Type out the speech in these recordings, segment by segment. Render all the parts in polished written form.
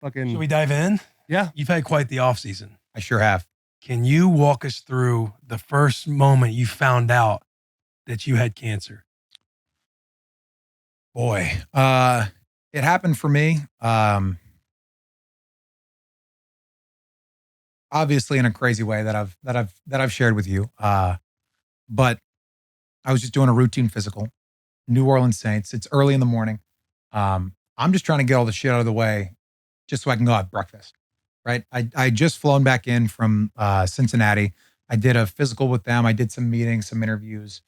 Fucking. Should we dive in? Yeah. You've had quite the offseason. I sure have. Can you walk us through the first moment you found out that you had cancer? Boy, it happened for me. Obviously in a crazy way that I've shared with you. But I was just doing a routine physical, New Orleans Saints. It's early in the morning. I'm just trying to get all the shit out of the way just so I can go have breakfast. Right. I just flown back in from Cincinnati. I did a physical with them. I did some meetings, some interviews.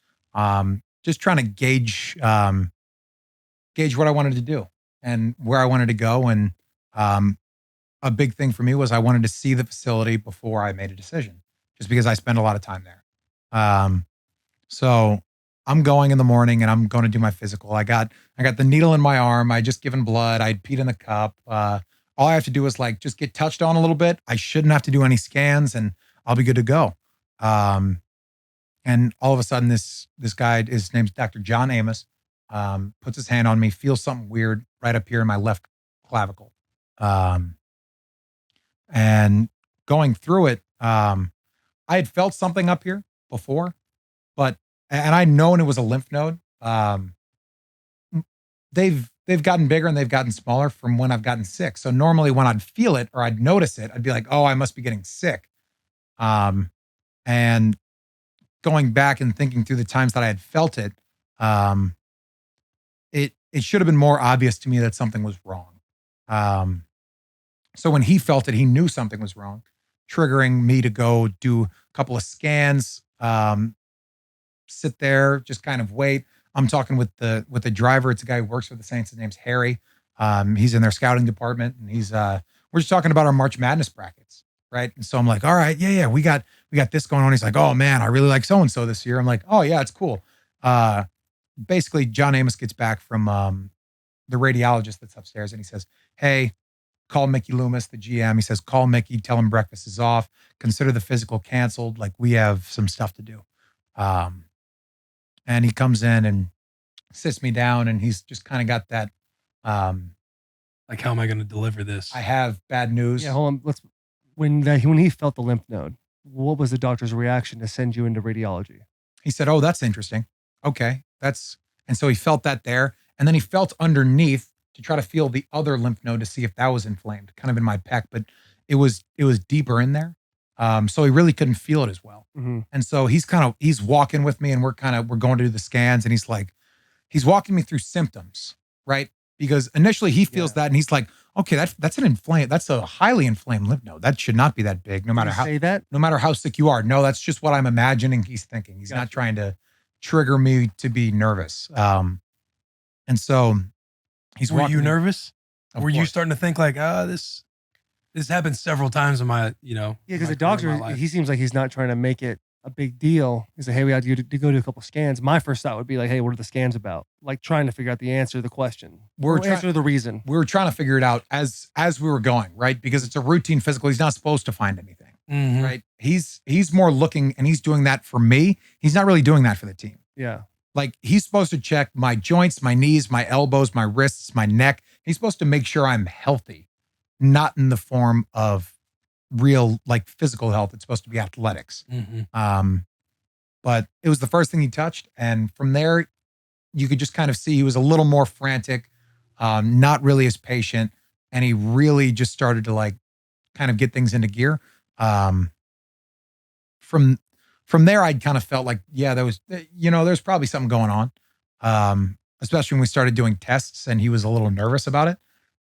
Just trying to gauge what I wanted to do and where I wanted to go. And a big thing for me was I wanted to see the facility before I made a decision, just because I spend a lot of time there. So I'm going in the morning and I'm going to do my physical. I got the needle in my arm. I just given blood. I'd peed in the cup. All I have to do is like just get touched on a little bit. I shouldn't have to do any scans and I'll be good to go. And all of a sudden this guy, his name's Dr. John Amos, puts his hand on me, feels something weird right up here in my left clavicle. And going through it, I had felt something up here before, and I'd known it was a lymph node. They've gotten bigger and they've gotten smaller from when I've gotten sick. So normally when I'd feel it or I'd notice it, I'd be like, oh, I must be getting sick. And going back and thinking through the times that I had felt it, it should have been more obvious to me that something was wrong. So when he felt it, he knew something was wrong, triggering me to go do a couple of scans, sit there, just kind of wait. I'm talking with the driver. It's a guy who works for the Saints. His name's Harry. He's in their scouting department, and we're just talking about our March Madness brackets, right? And so I'm like, all right, yeah, we got this going on. He's like, oh man, I really like so and so this year. I'm like, oh yeah, it's cool. Basically, John Amos gets back from the radiologist that's upstairs, and he says, hey, call Mickey Loomis, the GM. He says, call Mickey, tell him breakfast is off. Consider the physical canceled. Like, we have some stuff to do. And he comes in and sits me down, and he's just kind of got that. Like, how am I going to deliver this? I have bad news. Yeah, hold on. When he felt the lymph node, what was the doctor's reaction to send you into radiology? He said, oh, that's interesting. Okay. And so he felt that there. And then he felt underneath to try to feel the other lymph node to see if that was inflamed, kind of in my pec, but it was deeper in there. So he really couldn't feel it as well. Mm-hmm. And so he's walking with me, and we're going to do the scans, and he's walking me through symptoms, right? Because initially he feels that, and he's like, okay, that's a highly inflamed lymph node. That should not be that big, no matter how sick you are. No, that's just what I'm imagining he's thinking. He's not trying to trigger me to be nervous. And so Were you nervous? Of Were you course. starting to think like, this happened several times in my, Yeah, because the doctor, he seems like he's not trying to make it a big deal. He's like, hey, we have to go do a couple scans. My first thought would be like, hey, what are the scans about? Like, trying to figure out the answer to the question. Answer to the reason. We were trying to figure it out as we were going, right? Because it's a routine physical. He's not supposed to find anything, right? He's more looking, and he's doing that for me. He's not really doing that for the team. Yeah. Like, he's supposed to check my joints, my knees, my elbows, my wrists, my neck. He's supposed to make sure I'm healthy, not in the form of real, like, physical health. It's supposed to be athletics. But it was the first thing he touched. And from there, you could just kind of see he was a little more frantic, not really as patient. And he really just started to, like, kind of get things into gear. From there, I'd kind of felt like, yeah, there's probably something going on. Especially when we started doing tests and he was a little nervous about it.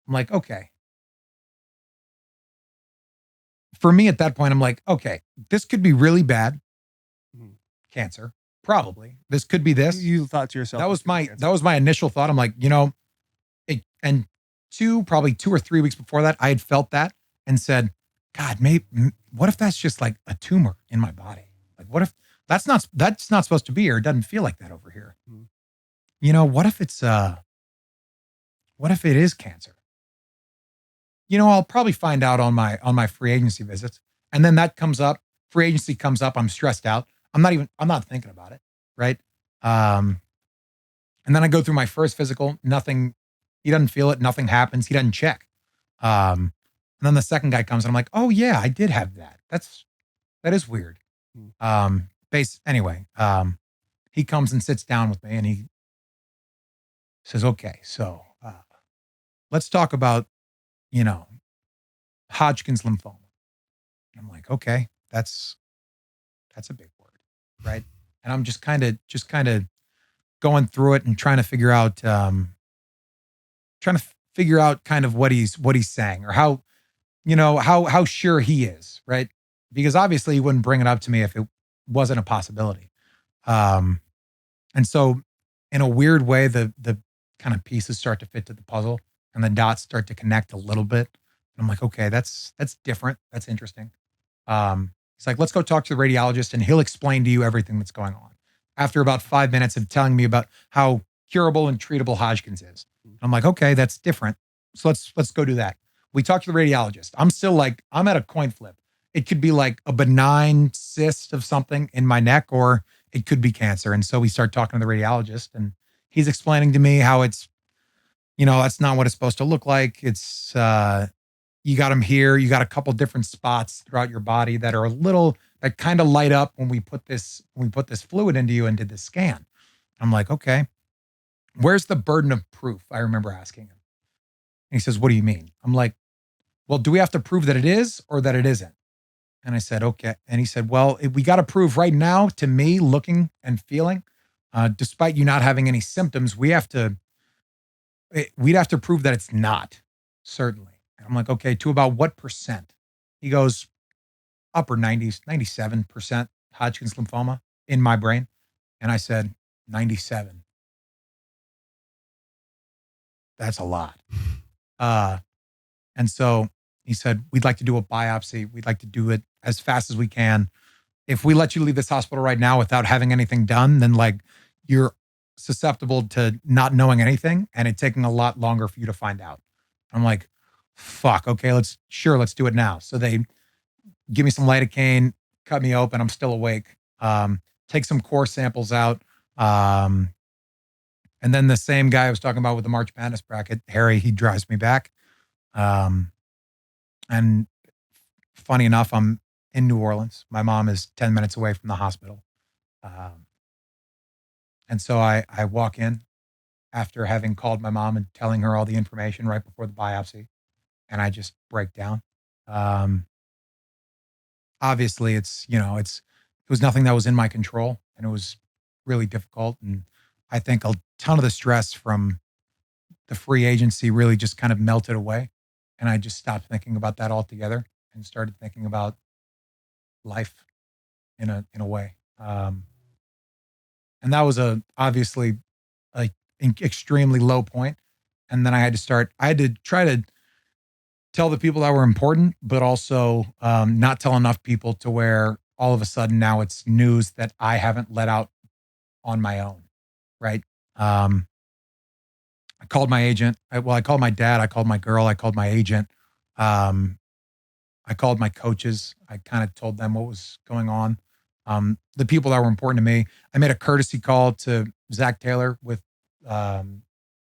I'm like, okay. For me at that point, I'm like, okay, this could be really bad. Cancer, probably. This could be this. You thought to yourself. That was my initial thought. I'm like, and probably 2 or 3 weeks before that, I had felt that and said, God, what if that's just like a tumor in my body? Like, what if that's not supposed to be here? It doesn't feel like that over here. What if it is cancer? I'll probably find out on my free agency visits. And then that comes up, free agency comes up. I'm stressed out. I'm not thinking about it. Right. And then I go through my first physical, nothing, he doesn't feel it. Nothing happens. He doesn't check. And then the second guy comes and I'm like, oh yeah, I did have that. That is weird. Anyway, he comes and sits down with me and he says, okay, so let's talk about, Hodgkin's lymphoma. And I'm like, okay, that's a big word, right? And I'm just kind of going through it and trying to figure out kind of what he's saying or how how sure he is, right? Because obviously he wouldn't bring it up to me if it wasn't a possibility. And so in a weird way, the kind of pieces start to fit to the puzzle and the dots start to connect a little bit. And I'm like, okay, that's different. That's interesting. He's like, let's go talk to the radiologist and he'll explain to you everything that's going on. After about 5 minutes of telling me about how curable and treatable Hodgkin's is. I'm like, okay, that's different. So let's go do that. We talked to the radiologist. I'm still like, I'm at a coin flip. It could be like a benign cyst of something in my neck, or it could be cancer. And so we start talking to the radiologist and he's explaining to me how it's, that's not what it's supposed to look like. It's, you got them here. You got a couple different spots throughout your body that are that kind of light up when we put this fluid into you and did this scan. I'm like, okay, where's the burden of proof? I remember asking him. And he says, what do you mean? I'm like, well, do we have to prove that it is or that it isn't? And I said, okay. And he said, well, we got to prove right now to me, looking and feeling, despite you not having any symptoms, we'd have to prove that it's not, certainly. And I'm like, okay, to about what percent? He goes, upper 90s, 97% Hodgkin's lymphoma in my brain. And I said, 97. That's a lot. And so he said, we'd like to do a biopsy. We'd like to do it as fast as we can. If we let you leave this hospital right now without having anything done, then like you're susceptible to not knowing anything and it taking a lot longer for you to find out. I'm like, fuck, okay, let's do it now. So they give me some lidocaine, cut me open. I'm still awake. Take some core samples out. And then the same guy I was talking about with the March Madness bracket, Harry, he drives me back. And funny enough, I'm in New Orleans. My mom is 10 minutes away from the hospital. And so I walk in after having called my mom and telling her all the information right before the biopsy. And I just break down. Obviously it was nothing that was in my control and it was really difficult. And I think a ton of the stress from the free agency really just kind of melted away. And I just stopped thinking about that altogether and started thinking about life in a way. And that was obviously an extremely low point. And then I had to try to tell the people that were important, but also not tell enough people to where all of a sudden now it's news that I haven't let out on my own. Right. I called my agent. I called my dad. I called my girl. I called my agent. I called my coaches. I kind of told them what was going on. The people that were important to me. I made a courtesy call to Zach Taylor with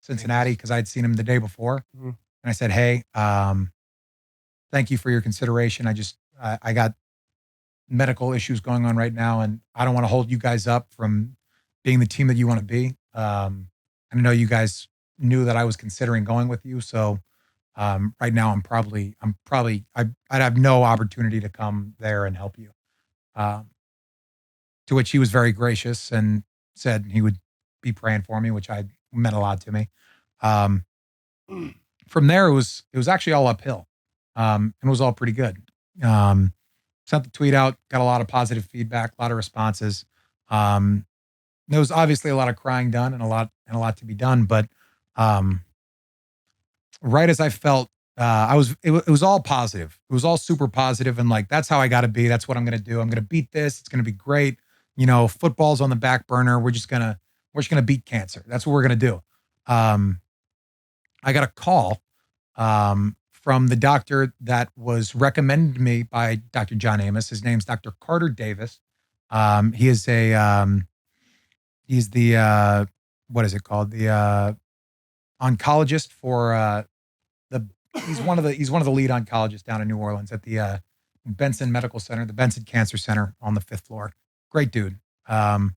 Cincinnati because I'd seen him the day before. Mm-hmm. And I said, hey, thank you for your consideration. I got medical issues going on right now, and I don't want to hold you guys up from being the team that you want to be. And I know you guys knew that I was considering going with you. So right now I'd have no opportunity to come there and help you. To which he was very gracious and said he would be praying for me, which meant a lot to me. From there, it was actually all uphill. And it was all pretty good. Sent the tweet out, got a lot of positive feedback, a lot of responses. There was obviously a lot of crying done and a lot to be done, but right as I felt, it was all positive. It was all super positive, and like that's how I got to be. That's what I'm gonna do. I'm gonna beat this. It's gonna be great. Football's on the back burner. We're just gonna beat cancer. That's what we're gonna do. I got a call from the doctor that was recommended to me by Dr. John Amos. His name's Dr. Carter Davis. He is he's the what is it called? The oncologist for the He's one of the lead oncologists down in New Orleans at the Benson Medical Center, the Benson Cancer Center on the 5th floor. Great dude. And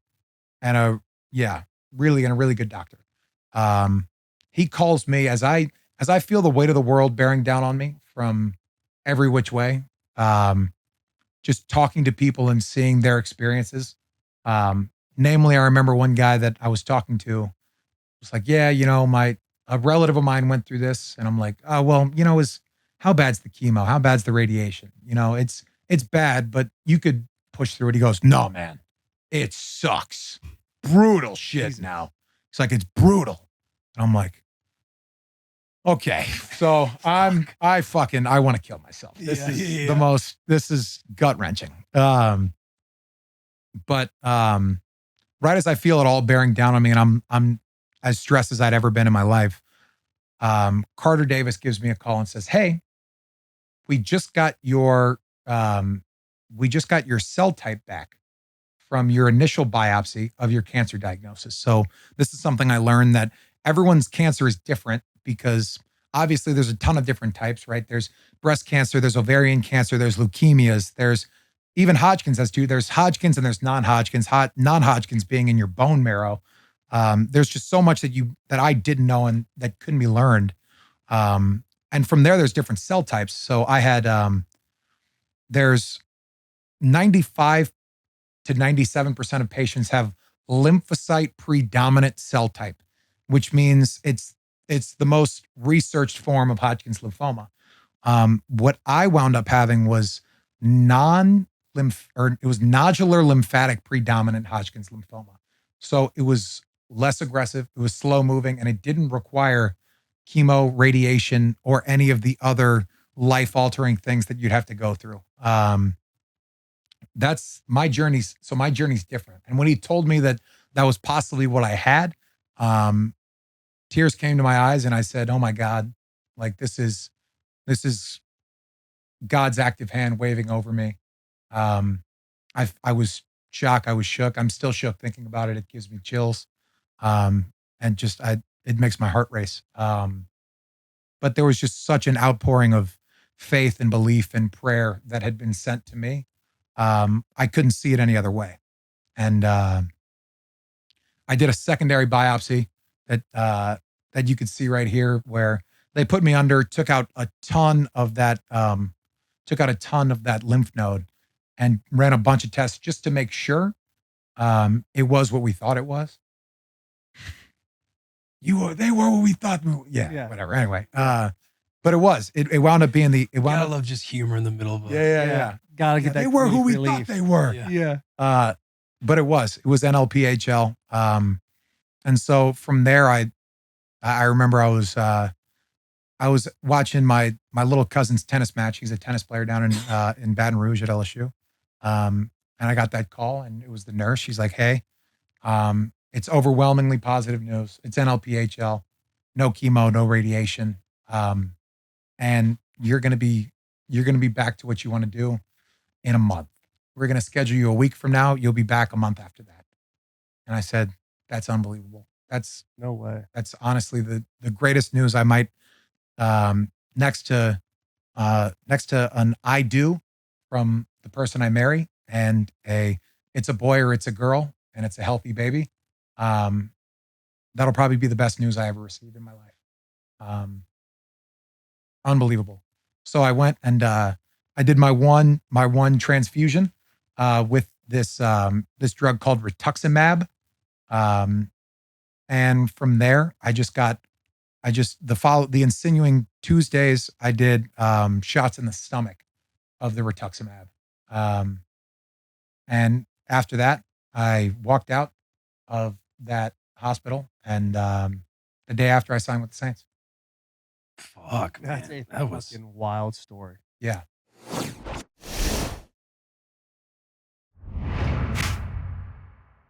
really a really good doctor. He calls me as I feel the weight of the world bearing down on me from every which way. Just talking to people and seeing their experiences. Namely, I remember one guy that I was talking to was like, yeah, a relative of mine went through this. And I'm like, oh, well, how bad's the chemo? How bad's the radiation? It's bad, but you could push through it. He goes, no, man, it sucks. Brutal shit now. It's like, it's brutal. And I'm like, okay, so I want to kill myself. This is gut wrenching. But right as I feel it all bearing down on me, and I'm as stressed as I'd ever been in my life, Carter Davis gives me a call and says, "Hey, we just got your cell type back from your initial biopsy of your cancer diagnosis." So this is something I learned, that everyone's cancer is different, because obviously there's a ton of different types, right? There's breast cancer, there's ovarian cancer, there's leukemias, there's even Hodgkin's has two. There's Hodgkin's and there's non-Hodgkin's. Non-Hodgkin's being in your bone marrow. There's just so much that I didn't know and that couldn't be learned. And from there's different cell types. So I had there's 95 to 97% of patients have lymphocyte predominant cell type, which means it's the most researched form of Hodgkin's lymphoma. What I wound up having was it was nodular lymphatic predominant Hodgkin's lymphoma. So it was less aggressive, it was slow moving, and it didn't require chemo, radiation, or any of the other life-altering things that you'd have to go through. That's my journey. So my journey's different. And when he told me that was possibly what I had, tears came to my eyes, and I said, oh my God, like this is God's active hand waving over me. I was shocked. I was shook. I'm still shook thinking about it. It gives me chills. And it makes my heart race. But there was just such an outpouring of faith and belief and prayer that had been sent to me. I couldn't see it any other way. And I did a secondary biopsy that you could see right here, where they put me under, took out a ton of that lymph node, and ran a bunch of tests just to make sure it was what we thought it was. They were what we thought. Yeah. Whatever. Anyway, but it was. It wound up being the. I love just humor in the middle of it. Yeah. Gotta get that. They were who we thought they were. Yeah. But it was NLPHL. And so from there, I remember I was watching my little cousin's tennis match. He's a tennis player down in Baton Rouge at LSU. And I got that call, and it was the nurse. She's like, "Hey, it's overwhelmingly positive news. It's NLPHL, no chemo, no radiation, and you're gonna be back to what you want to do in a month. We're gonna schedule you a week from now. You'll be back a month after that." And I said, "That's unbelievable. That's no way. That's honestly the greatest news I might." Next to an I do from the person I marry, and it's a boy or it's a girl, and it's a healthy baby. That'll probably be the best news I ever received in my life. Unbelievable. So I went and I did my one transfusion with this drug called rituximab, and from there the ensuing Tuesdays, I did shots in the stomach of the rituximab. And after that, I walked out of that hospital, and the day after, I signed with the Saints. Fuck, man. That's a fucking wild story. Yeah.